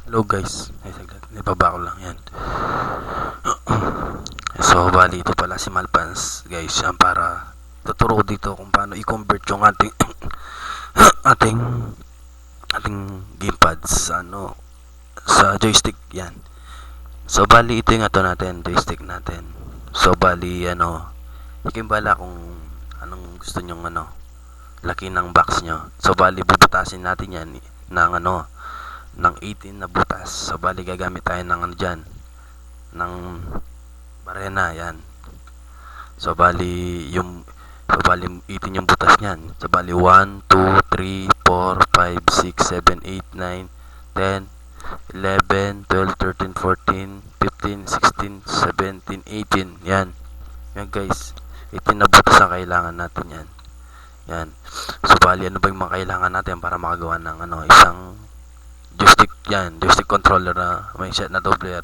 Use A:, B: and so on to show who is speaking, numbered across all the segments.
A: Hello guys, ay saglit, nababa ko lang yan. So bali ito pala si Malpans guys, yan para tuturo ko dito kung paano i-convert yung ating ating ating gamepad sa sa joystick yan. So bali ito yung natin, joystick natin. So bali ikimbala kung anong gusto nyong laki ng box nyo. So bali bubutasin natin yan ng ng 18 na butas. So bali gagamit tayo ng dyan ng barena yan. So bali 18 yung butas niyan. So bali 1, 2, 3, 4, 5, 6, 7, 8, 9, 10, 11, 12, 13, 14, 15, 16, 17, 18. Yan. Yan guys. 18 na butas ang kailangan natin yan. Yan. So bali ano ba yung mga kailangan natin para makagawa ng isang joystick yan, joystick controller na may set na 2 player.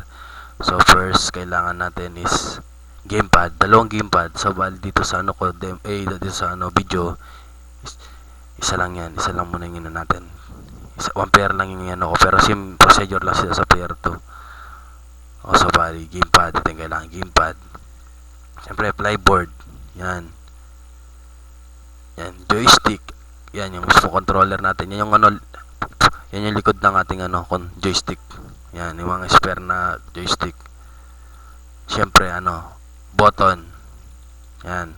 A: So first kailangan natin is gamepad, dalawang gamepad. So bali dito sa dito sa video isa lang yan, isa lang muna yung natin. 1 pair lang yung pero same procedure lang sila sa player 2. So bali gamepad, ito yung kailangan gamepad. Siyempre flyboard, yan. Yan, joystick. Yan yung mismo controller natin. Yan yung yan yung likod ng ating joystick. Yan, yung mga spare na joystick. Siyempre, button. Yan.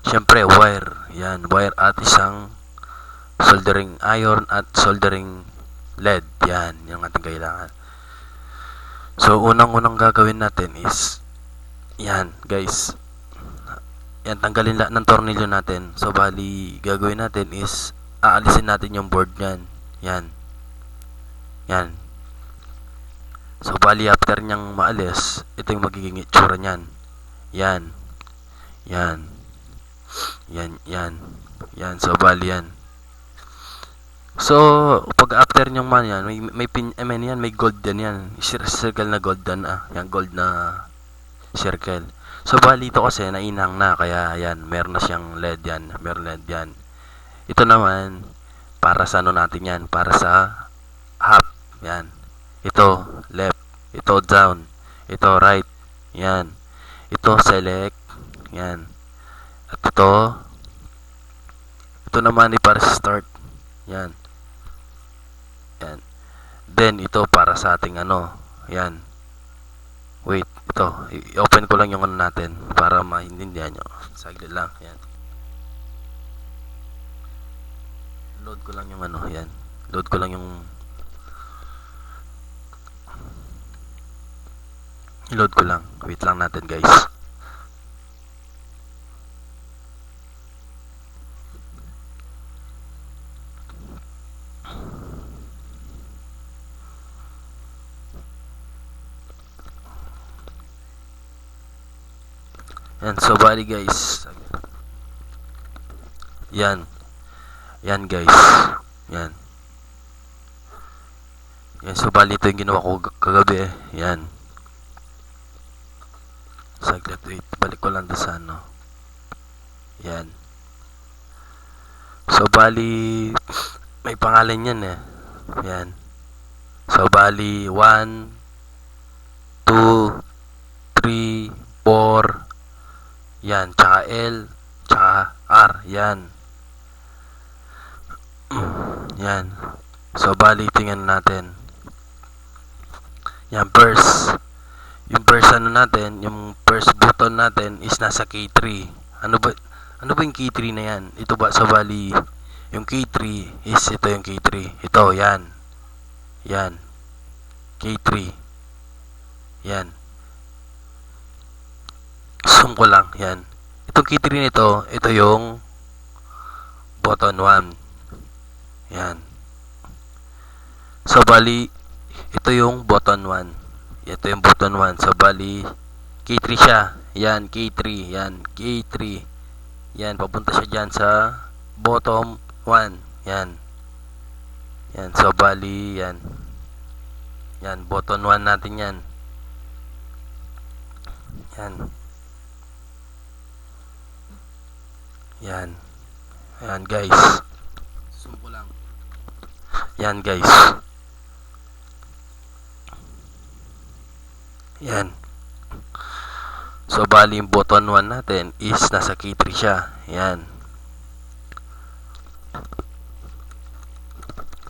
A: Siyempre, wire. Yan, wire at isang soldering iron at soldering lead. Yan, yung ating kailangan. So, unang-unang gagawin natin is, yan, guys. Yan, tanggalin lahat ng tornilyo natin. So, bali, gagawin natin is, aalisin natin yung board niyan. Yan. Yan. So, bali after niyang maalis, ito yung magiging itsura niyan. Yan. Yan. Yan, yan. Yan, so bali yan. So, pag after niyang yan, may pin, yan, may gold yan. Circle na gold yan, Yan, gold na circle. So, bali ito kasi nainang na, kaya yan, meron na siyang LED yan. Meron LED yan. Ito naman, para sa natin yan, para sa half, yan. Ito, left. Ito, down. Ito, right. Yan. Ito, select. Yan. At ito naman ay para sa start. Yan. Yan. Then, ito para sa ating yan. Wait, ito. I-open ko lang yung natin para maintindihan nyo. Saglit lang. Yan. Load ko lang yung yan. Load ko lang yung load ko lang. Wait lang natin, guys. Yan, so bali guys. Yan. Yan guys. Yan. Yan, so bali ito yung ginawa ko kagabi. Yan. Saglit, wait. Balik ko lang doon sa Yan. So bali may pangalan yan Yan. So bali 1, 2, 3, 4. Yan, tsaka L, tsaka R. Yan. Yan. So, bali, tingnan natin. Yan, first. Yung first natin, yung first button natin is nasa K3. Ano ba yung K3 na yan? Ito ba, so bali, yung K3 is ito yung K3. Ito, yan. Yan. K3. Yan. Zoom ko lang, yan. Itong K3 nito, ito yung button 1. Yan. So, bali, ito yung button 1. Ito yung button 1. So, bali, K3 siya. Yan, K3. Yan, K3. Yan, papunta siya dyan sa bottom 1. Yan. Yan, so, bali, yan. Yan, button 1 natin yan. Yan. Yan. Yan, guys. Zoom ko lang. Yan, guys. Yan. So, bali yung button 1 natin is nasa key 3 siya. Yan.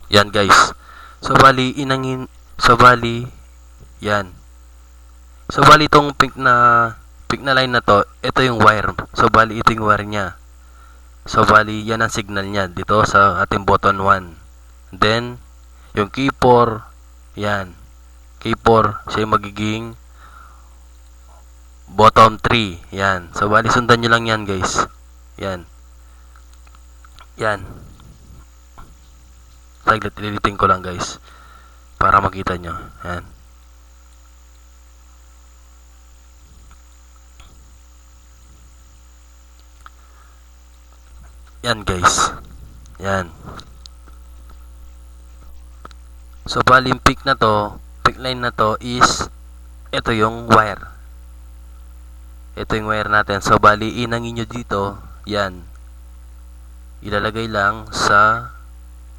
A: Yan guys. So, bali yan. So, bali itong pink na line na to, ito yung wire. So, bali ito yung wire niya. So, bali yan ang signal niya dito sa ating button 1. Then, yung key 4, yan. Key 4, siya yung magiging bottom 3. Yan. So, bali sundan nyo lang yan guys. Yan. Yan. Saglit, ililiting ko lang guys. Para makita nyo. Yan. Yan guys. Yan. So, bali yung peak line na to is ito yung wire. Ito yung wire natin. So, bali inangin nyo dito. Yan. Ilalagay lang sa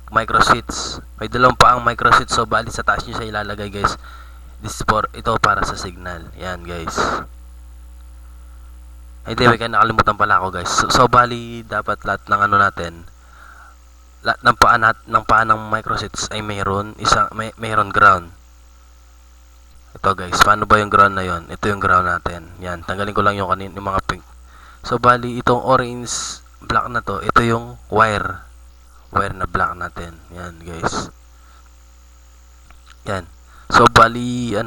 A: microswitch. May dalawang paang microswitch. So, bali sa taas nyo siya ilalagay guys. This is for, ito para sa signal. Yan guys. Ay, di, may nakalimutan pala ako guys. So, bali dapat lahat ng ano natin, lahat ng paa ng microswitch ay mayroon ground. Ito guys, paano ba yung ground na yon? Ito yung ground natin. Yan, tanggalin ko lang yung mga pink. So, bali itong orange black na to, ito yung wire na black natin. Yan guys. Yan. So, bali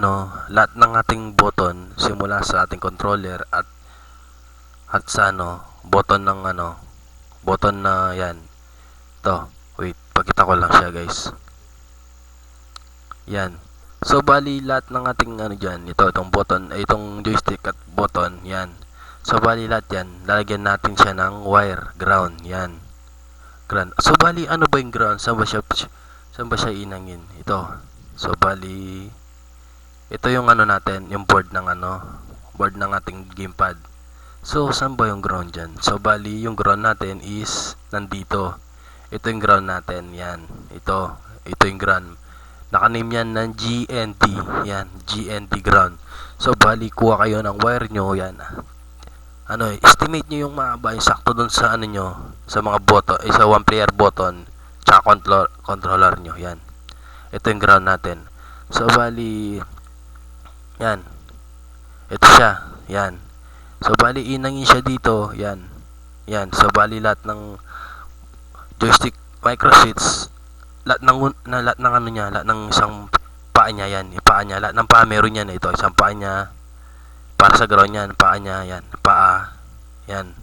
A: lahat ng ating button simula sa ating controller at sa button ng button na yan. Ito, wait, pakita ko lang siya guys. Yan. So, bali lahat ng ating dyan, itong button, itong joystick at button, yan. So, bali lahat yan, lalagyan natin siya ng wire, ground, yan. Ground. So, bali ano ba yung ground? Saan ba siya inangin? Ito. So, bali ito yung natin, yung board ng ating gamepad. So, saan ba yung ground dyan? So, bali yung ground natin is nandito. Ito yung ground natin, yan. Ito yung ground. Naka-name yan ng GND. Yan, GND ground. So, bali, kuha kayo ng wire nyo. Yan. Estimate nyo yung mahaba, yung sakto dun sa nyo, sa mga button, sa one player button, tsaka controller nyo. Yan. Ito yung ground natin. So, bali, yan. Ito siya. Yan. So, bali, inangin siya dito. Yan. Yan. So, bali, lahat ng joystick microswitch, lahat ng isang paa niya, yan, ipaa niya, lahat ng paa meron yan, ito, isang paa niya, para sa ground yan, paa niya, yan, paa, yan,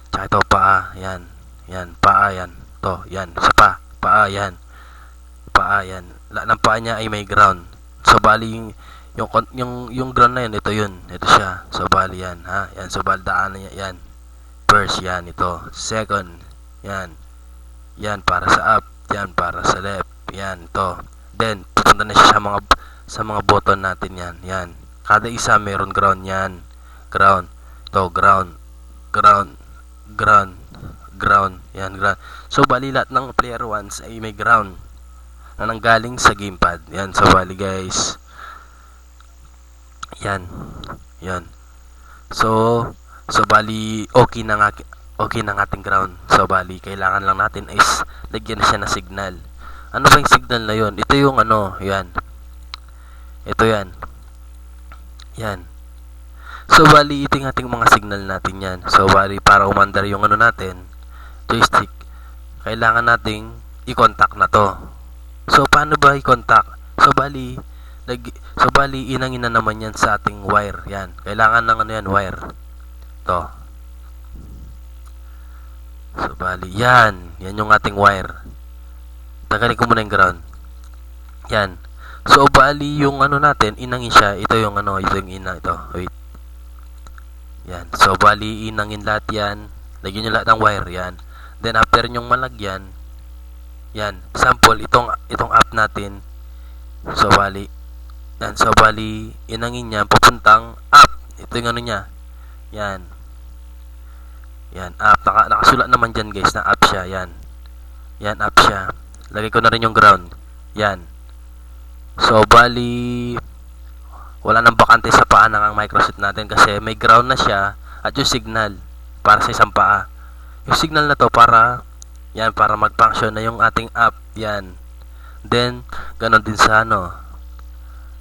A: tsaka ito, paa, yan, paa, yan, to, yan, sa paa, yan, lahat ng paa niya ay may ground. So, bali, yung ground na yan, ito siya, so, bali, yan, yan, so, bali, daanan niya, yan, first, yan, ito, second, yan, para sa up, yan, para sa left, yan, to. Then, pupunta na siya sa mga button natin, yan. Kada isa meron ground yan. Ground. To, ground. Yan, ground. So, bali lahat ng player 1s ay may ground na nanggaling sa gamepad. Yan, so, bali guys. Yan. So, bali, okay na ating ground. So, bali, kailangan lang natin is lagyan na siya ng signal. Ano ba yung signal na yon? Ito yung yan. Ito yan. Yan. So, bali, ito yung ating mga signal natin yan. So, bali, para umandar yung natin, joystick, kailangan nating i-contact na to. So, paano ba i-contact? So, bali, inangin na naman yan sa ating wire. Yan. Kailangan ng wire. To. So, bali, yan yung ating wire. Tagalin ko muna yung ground. Yan. So, bali, yung natin, inangin siya. Ito yung ina, ito. Wait. Yan. So, bali, inangin lahat yan. Lagyan nyo lahat ng wire, yan. Then, after nyong malagyan, yan. Sample, itong app natin. So, bali, yan. So, bali, inangin niya, papuntang up. Ito yung niya. Yan. Yan, up. Nakasulat naman dyan, guys, na up siya. Yan. Yan, up siya. Lagay ko na rin yung ground. Yan. So, bali, wala nang bakante sa paa ng microset natin kasi may ground na siya at yung signal para sa isang paa. Yung signal na to para mag-function na yung ating app. Yan. Then ganon din sa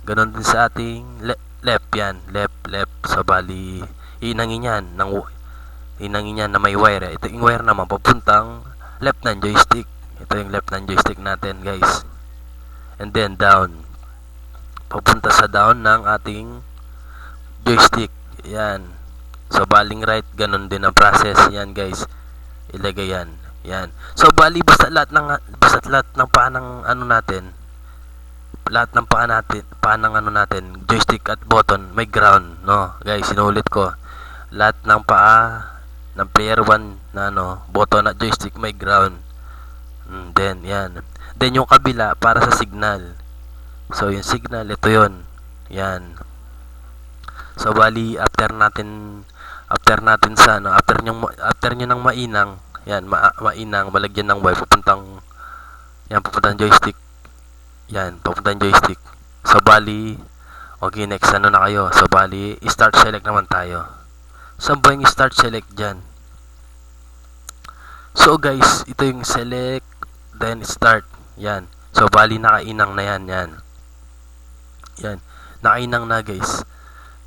A: ganon din sa ating left. Yan, left. So bali inangin yan na may wire. Ito yung wire naman papuntang left ng joystick. Ito yung left ng joystick natin, guys. And then down, papunta sa down ng ating joystick. Yan. So baling right, ganun din ang process. Yan, guys. Ilagay yan. Yan. So bali basta lahat ng paa ng natin, joystick at button may ground, no? Guys, sinulit ko. Lahat ng paa ng player 1 na button at joystick may ground. Then yan. Then yung kabila para sa signal. So yung signal, ito yon. Yan. So bali after nyo nang mainang, yan, mainang, malagyan ng wire papuntang joystick. Yan, papuntang joystick. So bali, okay, next na kayo. So bali, start select naman tayo. Saan ba yung start select dyan? So guys, ito yung select, then start. Yan. So bali, nakainang na yan. Yan. Nakainang na, guys.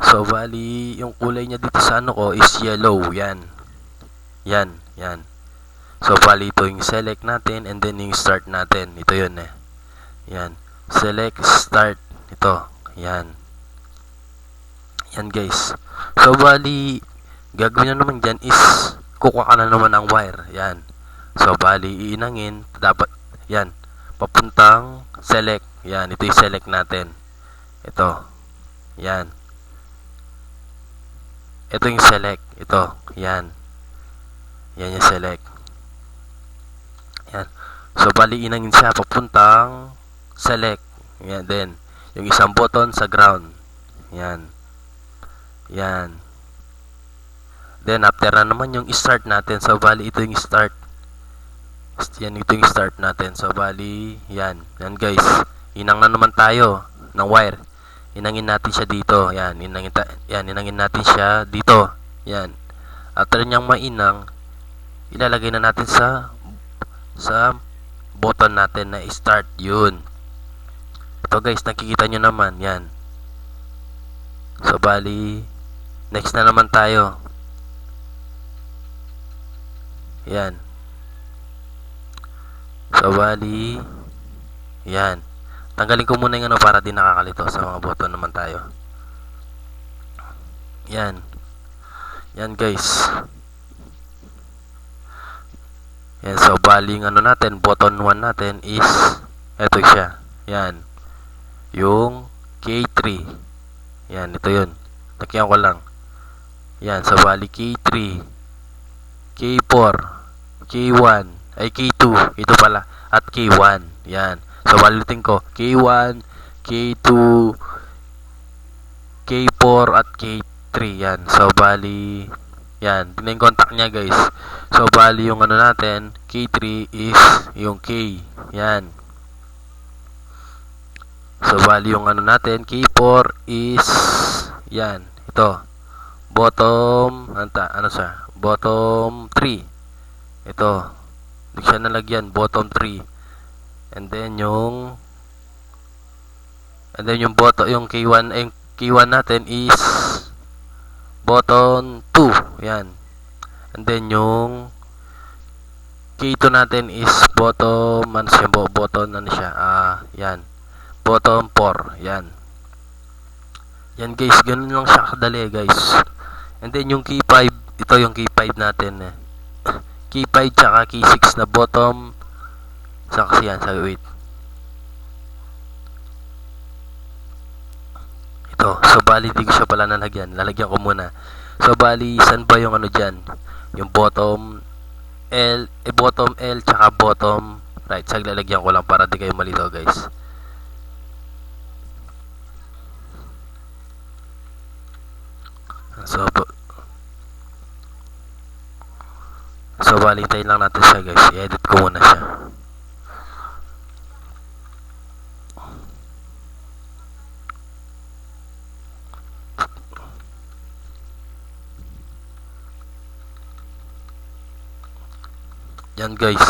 A: So bali, yung kulay niya dito sa ko is yellow. Yan. So bali, ito yung select natin and then yung start natin. Ito yun eh. Yan. Select, start. Ito. Yan. Yan, guys. So bali, gagawin na naman dyan is kukuha ka na naman ng wire. Yan. So bali, iinangin. Dapat, yan. Papuntang select. Yan. Ito yung select natin. Ito. Yan. Ito yung select. Ito. Yan. Yan yung select. Yan. So bali, inangin siya papuntang select. Yan. Then, yung isang button sa ground. Yan. Then after na naman yung start natin. So bali, ito yung start. Yan, ito yung start natin. So bali, yan guys. Inang na naman tayo ng wire. Inangin natin siya dito. Yan, inangin natin siya dito. Yan. After niyang mainang, ilalagay na natin sa button natin na start. Yun. Ito, guys, nakikita nyo naman. Yan. So bali, next na naman tayo. Yan. So bali, yan. Tanggalin ko muna yung para di nakakalito sa mga button naman tayo. Yan. Yan, guys. Yan, so bali yung natin, button 1 natin is eto siya. Yan. Yung K3. Yan, ito yun. Takyan ko lang. Yan, so bali K3, K4, K1, ay K2, ito pala, at K1. Yan. So balitin ko, K1, K2, K4 at K3. Yan. So bali, yan, tingnan yung contact niya, guys. So bali yung natin, K3 is yung K. Yan. So bali yung natin, K4 is yan, ito. Bottom, bottom 3. Ito. Hindi siya nalagyan, bottom 3. And then yung bottom, yung K1 natin is bottom 2. Yan. And then yung K2 natin is bottom, yan. Bottom 4. Yan. Yan, guys, ganun lang siya kadali, guys. And then yung K5, ito yung K5 natin eh. K5 tsaka K6 na bottom. Saksi yan, wait. Ito, so bali di ko siya pala nalagyan. Lalagyan ko muna. So bali, saan ba yung dyan? Yung bottom L tsaka bottom right. So lalagyan ko lang para di kayo malito, guys. So bali, tayo lang natin siya, guys. I-edit ko muna siya. Yan guys.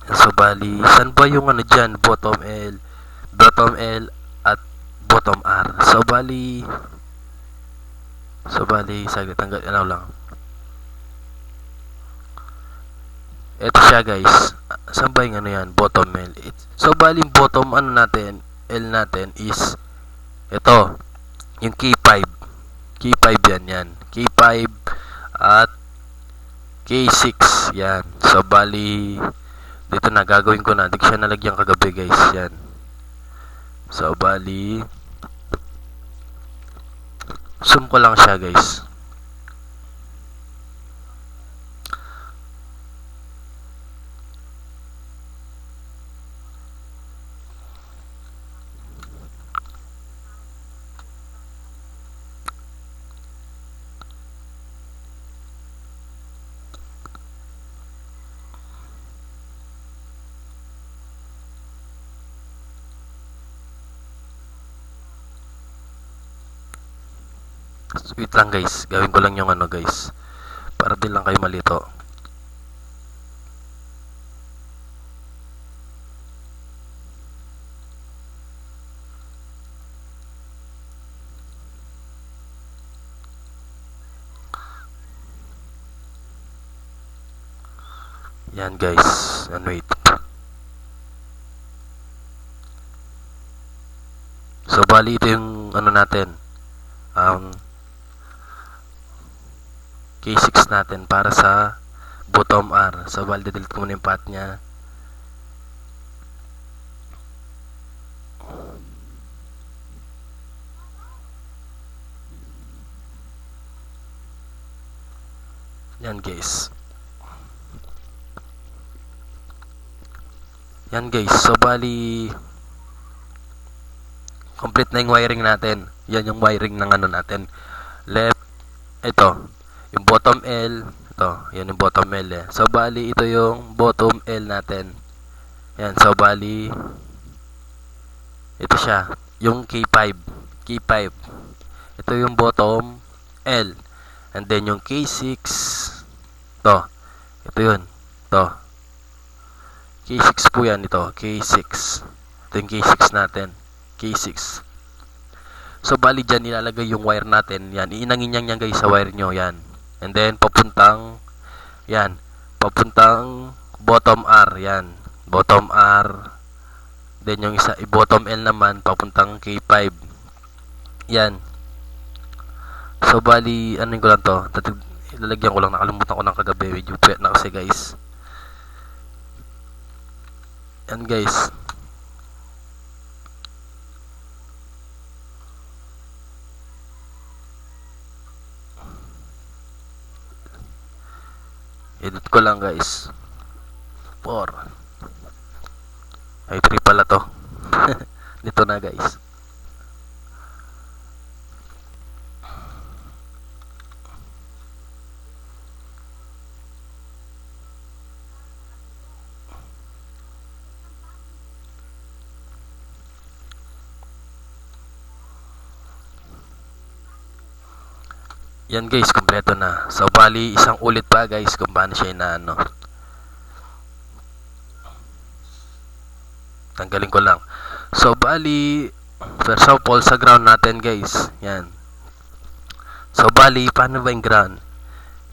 A: So bali, saan ba yung ano dyan? Bottom L at bottom R. So bali, saglit, tanggal, ano lang. Ito siya guys. Saan ba yung ano yan? Bottom L. So bali, bottom ano natin, L natin is ito, yung K5. K5 yan. K5 at K6 yan. So bali, dito na gagawin ko na. Hindi ko siya nalagyan kagabi guys. Yan. So bali, zoom ko lang siya guys. Wait lang guys, gawin ko lang yung ano guys, para din lang kayo malito. Yan guys, and wait. So bali ito yung ano natin, K6 natin para sa bottom R. So bali delete ko muna yung path nya. Yan guys. Yan guys, so bali complete na yung wiring natin. Yan yung wiring ng ano natin. Left, ito, yung bottom L, ito, yan yung bottom L eh. So bali ito yung bottom L natin. Yan, so bali ito siya, yung K5. Ito yung bottom L. And then yung K6, ito yun, K6 po yan, ito, K6. Ito yung K6 natin. K6. So bali dyan ilalagay yung wire natin. Yan, iinangin yan guys sa wire nyo. Yan. And then papuntang bottom R. Yan. Bottom R. Then yung isa, bottom L naman papuntang K5. Yan. So bali, ano ko lang to? Ilalagyan ko lang, nakalimutan ko ng kagabi. Medyo pwet na kasi guys. Yan guys. Edit ko lang guys. 4. Ay 3 pala to. Dito na guys. Yan guys, kompleto na. So bali isang ulit pa guys kung paano siya inaano. Tanggalin ko lang. So bali first of all sa ground natin guys. Yan. So bali paano ba yung ground?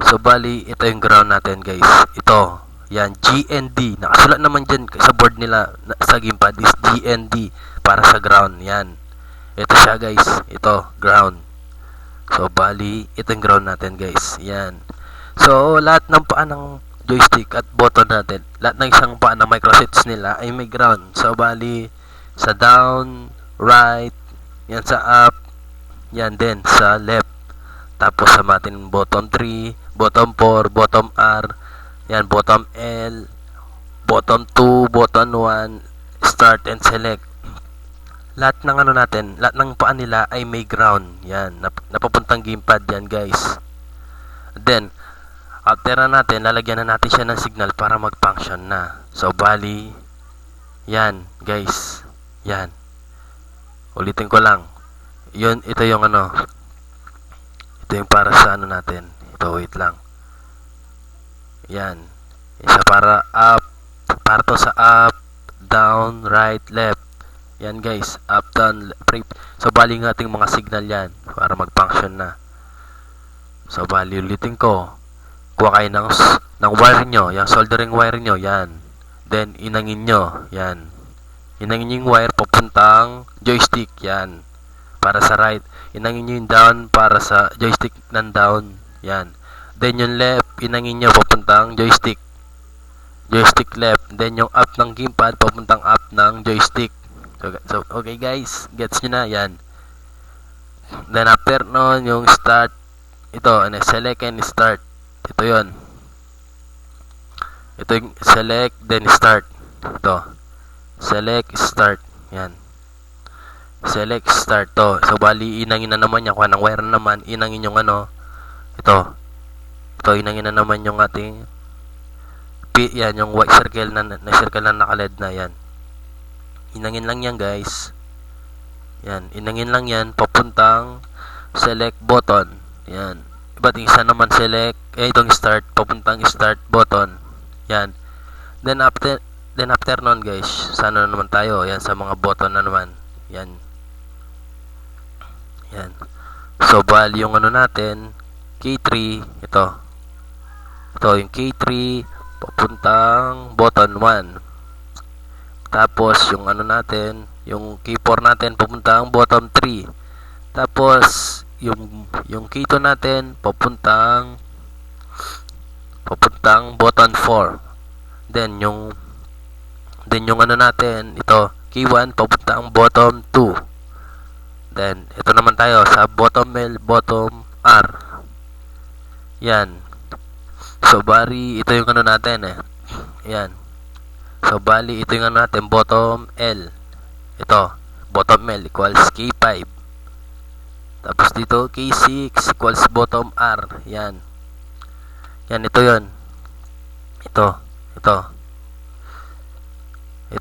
A: So bali ito yung ground natin guys. Ito. Yan, GND. Nakasulat naman dyan sa board nila sa gamepad is GND para sa ground. Yan. Ito siya guys. Ito, ground. So bali ito yung ground natin guys. Yan. So lahat ng paa ng joystick at button natin, lahat ng isang paa ng microsets nila ay may ground. So bali sa down, right, yan sa up, yan din sa left. Tapos sa ating bottom 3, bottom 4, bottom R, yan bottom L, bottom 2, bottom 1, start and select. Lahat ng ano natin, lahat ng paa nila ay may ground. Yan, napapuntang gamepad yan guys. Then, after na natin, lalagyan na natin siya ng signal para mag-function na. So, bali, yan guys. Yan. Ulitin ko lang. Yun, ito yung ano. Ito yung para sa ano natin. Ito, wait lang. Yan. Isa para up. Para to sa up, down, right, left. Yan guys. Up, down, right. So, bali ng ating mga signal yan. Para mag-function na. So, bali ulitin ko. Kuha kayo ng wire nyo. Yung soldering wire nyo. Yan. Then, inangin nyo. Yan. Inangin yung wire papuntang joystick. Yan. Para sa right. Inangin nyo yung down para sa joystick ng down. Yan. Then, yung left, inangin nyo papuntang joystick. Joystick left. Then, yung up ng gamepad papuntang up ng joystick. So okay guys. Gets nyo na. Yan. Then, after nun, yung start. Ito. Select and start. Ito yon. Ito yung select, then start. Ito. Select, start. Yan. Select, start to. So, bali, inangin na naman yan. Kuha ng wire na naman. Inangin yung ano. Ito. Ito, inangin na naman yung ating yan, yung white circle na circle na nakaled na yan. Inangin lang yan, guys. Yan. Inangin lang yan. Papuntang select button. Yan. Iba't isa naman select. Itong start. Papuntang start button. Yan. Then after nun guys, sana naman tayo. Yan sa mga button na naman. Yan. Yan. So, bali yung ano natin, K3, ito. Ito yung K3 papuntang button 1. Tapos yung ano natin, yung K4 natin papuntang bottom 3. Tapos yung K2 natin papuntang button 4. Then yung ano natin, ito, K1 papuntang bottom 2. Then ito naman tayo sa bottom L, bottom R. Yan. So bali ito yung ano natin Yan. So bali ito yung ano natin, bottom L. Ito, bottom L equals K5. Tapos dito K6 equals bottom R. Yan. Yan, ito yon. Ito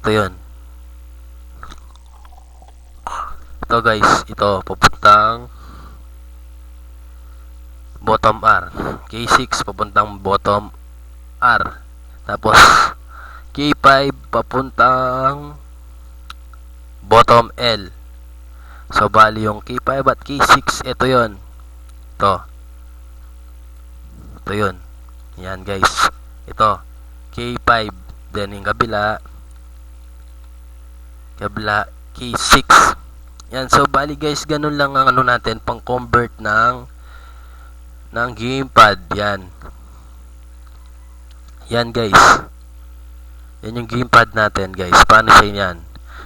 A: yun. Ito guys, ito papuntang bottom R. K6 papuntang bottom R. Tapos K5 papuntang bottom L. So bali yung K5 at K6, ito yun. Ito yun. Yan guys. Ito K5. Then yung kabila K6. Yan. So bali guys, ganun lang ang ano natin, pang convert ng gamepad. Yan guys. Yan yung gamepad natin guys. Paano siya yan?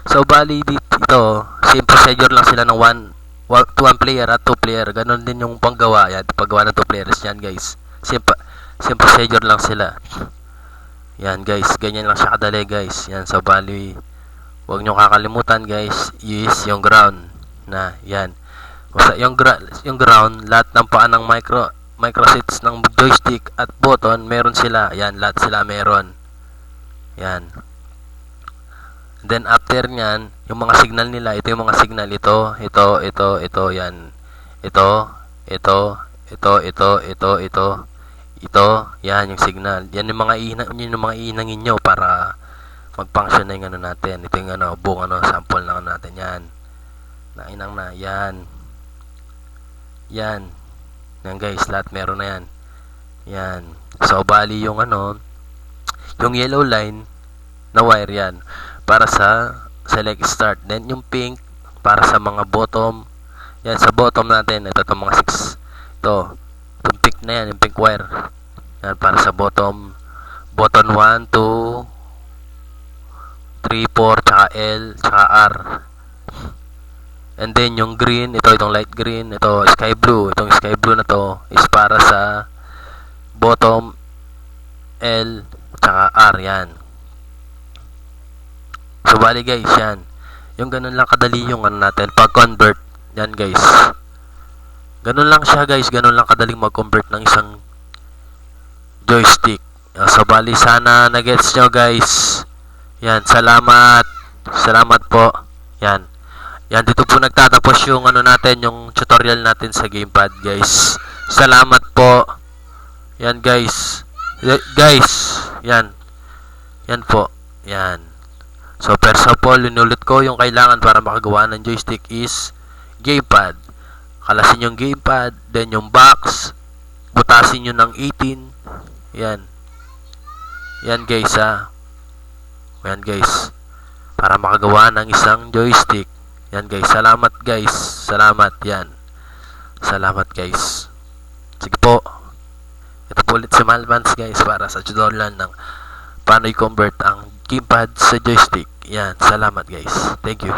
A: So bali dito, same procedure lang sila ng 1 player at 2 player. Ganun din yung panggawa. Yan, paggawa ng 2 players yan guys. Same procedure lang sila. Yan guys, ganyan lang siya kadali guys. Yan, so bali, huwag nyo kakalimutan guys, is yung ground na yan. Basta yung ground, lahat ng paa ng microsets ng joystick at button, meron sila. Yan, lahat sila meron. Yan. Then after nyan, yung mga signal nila, ito yung mga signal, ito, yan. Ito, yan yung signal. Yan yung mga inangin nyo para mag-function na yung ano natin. Ito yung ano, buong ano, sample na natin yan. Nainang na, yan. Yan guys, lahat meron na yan. Yan. So, bali yung ano, yung yellow line na wire yan para sa select start. Then yung pink para sa mga bottom. Yan, sa bottom natin, ito itong mga 6. Itong pink na yan, yung pink wire. Yan, para sa bottom 1, 2, 3, 4, tsaka L, tsaka R. And then yung green, itong light green, ito sky blue. Itong sky blue na to is para sa bottom L, tsaka R. Yan. So bali guys, yan. Yung ganun lang kadali yung ano natin pag-convert. Yan guys. Ganun lang siya guys, ganun lang kadaling mag-convert ng isang joystick. So bali sana na-gets nyo guys. Yan, salamat po. Yan, dito po nagtatapos yung ano natin, yung tutorial natin sa gamepad guys. Salamat po. Yan guys. Guys, yan. Yan po. Yan. So, first of all, inulit ko, yung kailangan para makagawa ng joystick is gamepad. Kalasin yung gamepad, then yung box, butasin nyo ng 18. Yan. Yan guys ha. Yan guys. Para makagawa ng isang joystick. Yan guys. Salamat guys. Salamat. Yan. Salamat guys. Sige po. Ito po ulit si Malvans guys para sa tutorial ng paano i-convert ang gamepad sa joystick. Yan. Salamat guys. Thank you.